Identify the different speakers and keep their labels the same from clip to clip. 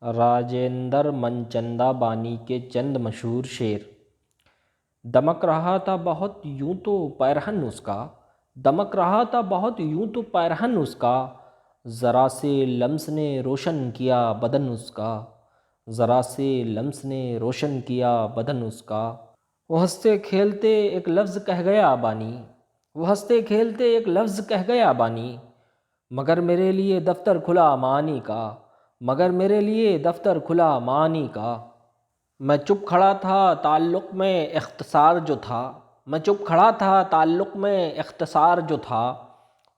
Speaker 1: राजेंद्र मनचंदा बानी के चंद मशहूर शेर। दमक रहा था बहुत यूं तो पैरहन उसका, दमक रहा था बहुत यूं तो पैरहन उसका, ज़रा से लम्स ने रोशन किया बदन उसका, ज़रा से लम्स ने रोशन किया बदन उसका। वो हंसते खेलते एक लफ्ज़ कह गया बानी, वो हंसते खेलते एक लफ्ज़ कह गया बानी, मगर मेरे लिए दफ्तर खुला मानी का, मगर मेरे लिए दफ्तर खुला मानी का। मैं चुप खड़ा था ताल्लुक़ में इख्तिसार जो था, मैं चुप खड़ा था ताल्लुक़ में इख्तिसार जो था,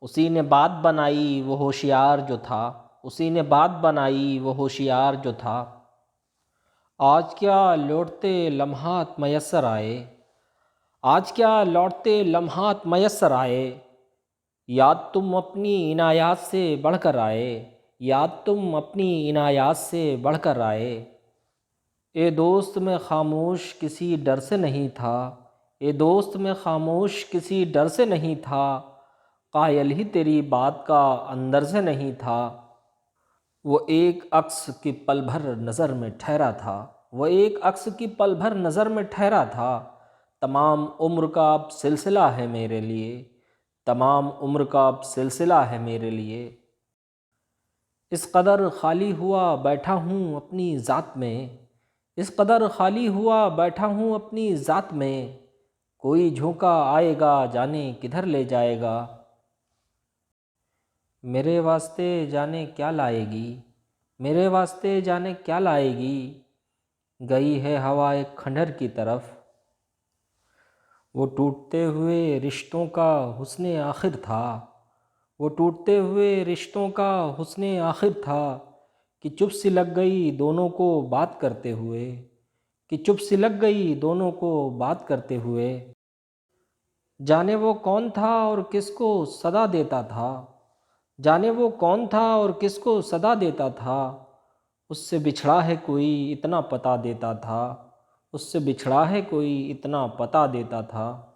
Speaker 1: उसी ने बात बनाई वो होशियार जो था, उसी ने बात बनाई वो होशियार जो था। आज क्या लौटते लम्हात मयस्सर आए, आज क्या लौटते लम्हात मयस्सर आए, याद तुम अपनी इनायात से बढ़कर आए, याद तुम अपनी इनायात से बढ़कर आए। ए दोस्त मैं खामोश किसी डर से नहीं था, ए दोस्त मैं खामोश किसी डर से नहीं था, कायल ही तेरी बात का अंदर से नहीं था। वो एक अक्स की पल भर नज़र में ठहरा था, वो एक अक्स की पल भर नज़र में ठहरा था, तमाम उम्र का अब सिलसिला है मेरे लिए, तमाम उम्र का अब सिलसिला है मेरे लिए। इस कदर खाली हुआ बैठा हूँ अपनी ज़ात में, इस कदर खाली हुआ बैठा हूँ अपनी ज़ात में, कोई झोंका आएगा जाने किधर ले जाएगा। मेरे वास्ते जाने क्या लाएगी, मेरे वास्ते जाने क्या लाएगी, गई है हवा एक खंडहर की तरफ। वो टूटते हुए रिश्तों का हुस्ने आखिर था, वो टूटते हुए रिश्तों का हुस्ने आखिर था, कि चुप सी लग गई दोनों को बात करते हुए, कि चुप सी लग गई दोनों को बात करते हुए। जाने वो कौन था और किसको सदा देता था, जाने वो कौन था और किसको सदा देता था, उससे बिछड़ा है कोई इतना पता देता था, उससे बिछड़ा है कोई इतना पता देता था।